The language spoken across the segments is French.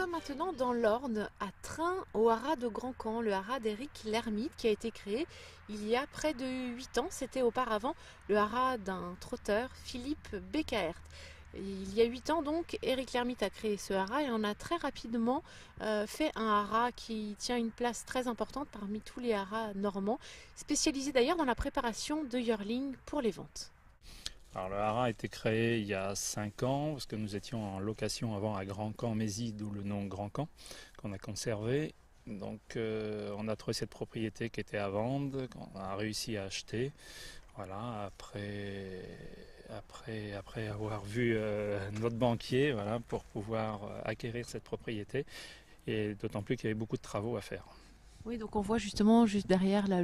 sommes maintenant dans l'Orne, à Train, au haras de Grand-Camp, le haras d'Éric Lhermitte qui a été créé il y a près de 8 ans. C'était auparavant le haras d'un trotteur, Philippe Beccaert. Il y a 8 ans donc, Éric Lhermitte a créé ce haras et on a très rapidement fait un haras qui tient une place très importante parmi tous les haras normands, spécialisé d'ailleurs dans la préparation de yearling pour les ventes. Alors le haras a été créé il y a 5 ans, parce que nous étions en location avant à Grand-Camp-Mézy, d'où le nom Grand-Camp, qu'on a conservé. Donc on a trouvé cette propriété qui était à vendre, qu'on a réussi à acheter. Voilà, après avoir vu notre banquier, voilà, pour pouvoir acquérir cette propriété. Et d'autant plus qu'il y avait beaucoup de travaux à faire. Oui, donc on voit justement juste derrière là,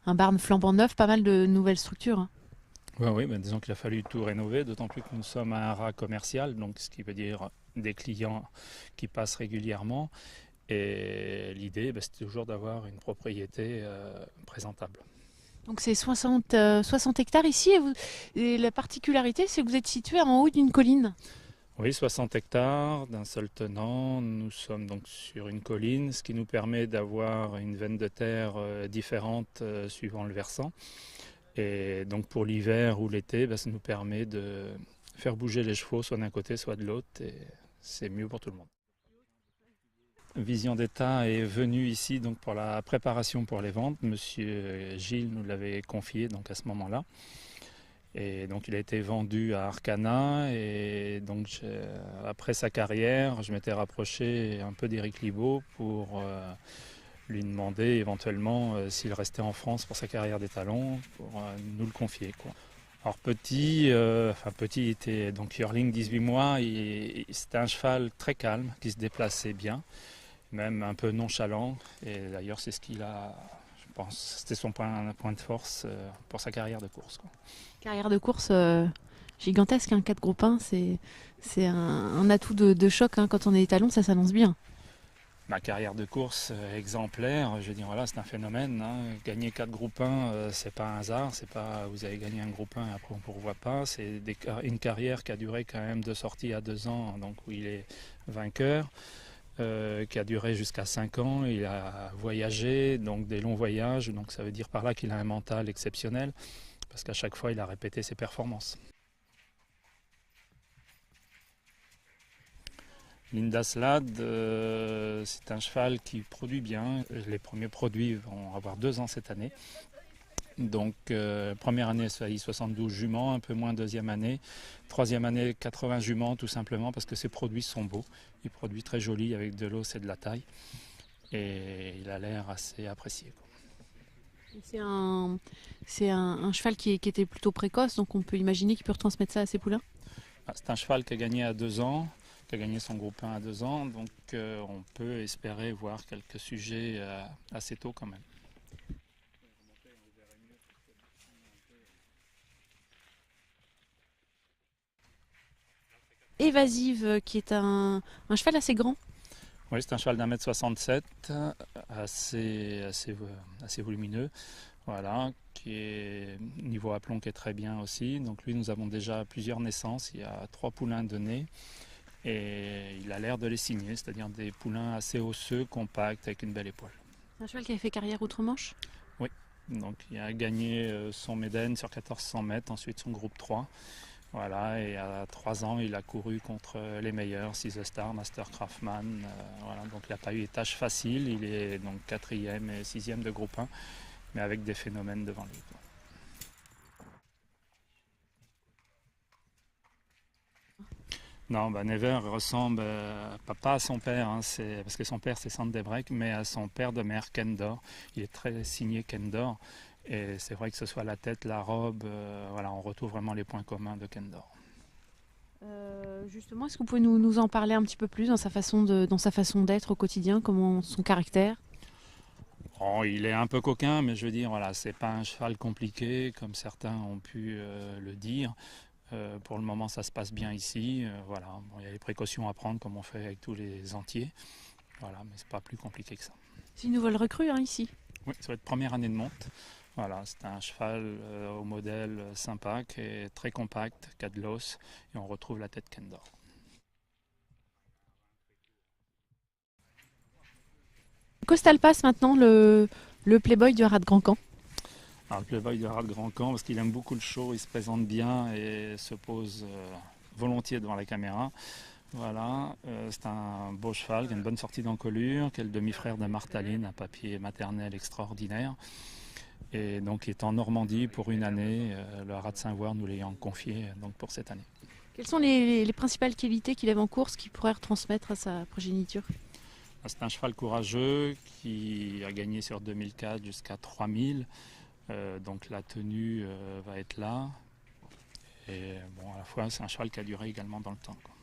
un barn flambant neuf, pas mal de nouvelles structures, hein. Oui, ben disons qu'il a fallu tout rénover, d'autant plus que nous sommes un haras commercial, donc ce qui veut dire des clients qui passent régulièrement. Et l'idée, ben, c'est toujours d'avoir une propriété présentable. Donc c'est 60 hectares ici et la particularité c'est que vous êtes situé en haut d'une colline. Oui, 60 hectares d'un seul tenant. Nous sommes donc sur une colline, ce qui nous permet d'avoir une veine de terre différente suivant le versant. Et donc pour l'hiver ou l'été, ben, ça nous permet de faire bouger les chevaux soit d'un côté, soit de l'autre. Et c'est mieux pour tout le monde. Vision d'État est venu ici donc pour la préparation pour les ventes. Monsieur Gilles nous l'avait confié donc à ce moment-là. Et donc il a été vendu à Arcana. Et donc après sa carrière, je m'étais rapproché un peu d'Éric Libaud pour lui demander éventuellement s'il restait en France pour sa carrière d'étalon, pour nous le confier, quoi. Alors petit, il était donc yearling 18 mois, c'était un cheval très calme, qui se déplaçait bien, même un peu nonchalant, et d'ailleurs c'est ce qu'il a, je pense, c'était son point de force pour sa carrière de course, quoi. Carrière de course gigantesque, hein, 4 groupes 1, c'est un atout de choc, hein, quand on est étalon, ça s'annonce bien. Ma carrière de course exemplaire, je veux dire, voilà, c'est un phénomène, hein. Gagner 4 groupes 1, c'est pas un hasard, c'est pas vous avez gagné un groupe 1 et après on ne pourvoit pas. C'est une carrière qui a duré quand même de sortie à 2 ans, donc où il est vainqueur, qui a duré jusqu'à 5 ans. Il a voyagé, donc des longs voyages, donc ça veut dire par là qu'il a un mental exceptionnel, parce qu'à chaque fois il a répété ses performances. Linda Slade, c'est un cheval qui produit bien. Les premiers produits vont avoir 2 ans cette année. Donc première année, ça a eu 72 juments, un peu moins deuxième année. Troisième année, 80 juments, tout simplement parce que ses produits sont beaux. Il produit très joli avec de l'os et de la taille. Et il a l'air assez apprécié, quoi. C'est un cheval qui était plutôt précoce, donc on peut imaginer qu'il peut retransmettre ça à ses poulains. Ah, c'est un cheval qui a gagné à 2 ans, qui a gagné son groupe 1 à 2 ans. Donc on peut espérer voir quelques sujets assez tôt quand même. Évasive, qui est un cheval assez grand. Oui, c'est un cheval d'1,67 m, assez volumineux, voilà, qui est niveau aplomb qui est très bien aussi. Donc lui, nous avons déjà plusieurs naissances. Il y a 3 poulains de nez et il a l'air de les signer, c'est-à-dire des poulains assez osseux, compacts, avec une belle épaule. C'est un cheval qui avait fait carrière outre-Manche. Oui, donc il a gagné son Médène sur 1400 mètres, ensuite son groupe 3. Voilà, et à 3 ans, il a couru contre les meilleurs, Caesar Star, Master Craftman. Voilà, donc il n'a pas eu des tâches faciles. Il est donc 4e et 6e de groupe 1, mais avec des phénomènes devant lui, quoi. Non, bah Never ressemble pas à son père, hein, parce que son père c'est Sandebrek, mais à son père de mère Kendor. Il est très signé Kendor. Et c'est vrai que ce soit la tête, la robe, voilà, on retrouve vraiment les points communs de Kendor. Justement, est-ce que vous pouvez nous en parler un petit peu plus dans sa façon d'être au quotidien, comment son caractère? Oh, il est un peu coquin, mais je veux dire, voilà, c'est pas un cheval compliqué comme certains ont pu le dire. Pour le moment, ça se passe bien ici. Voilà, bon, il y a les précautions à prendre comme on fait avec tous les entiers. Voilà, mais c'est pas plus compliqué que ça. C'est une nouvelle recrue, hein, ici. Oui, ça va être première année de monte. Voilà, c'est un cheval au modèle sympa, qui est très compact, qui a de l'os, et on retrouve la tête Kendor. Costal passe maintenant le Playboy du haras de Grand Camp. Alors, le Playboy de Haras de Grand Camp, parce qu'il aime beaucoup le show, il se présente bien et se pose volontiers devant la caméra. Voilà, c'est un beau cheval qui a une bonne sortie d'encolure, qui est le demi-frère de Martaline, un papier maternel extraordinaire. Et donc il est en Normandie pour une année, le haras de Saint-Voir nous l'ayant confié donc pour cette année. Quelles sont les principales qualités qu'il avait en course qu'il pourrait retransmettre à sa progéniture? C'est un cheval courageux qui a gagné sur 2004 jusqu'à 3000. Donc la tenue va être là. Et bon, à la fois c'est un cheval qui a duré également dans le temps, quoi.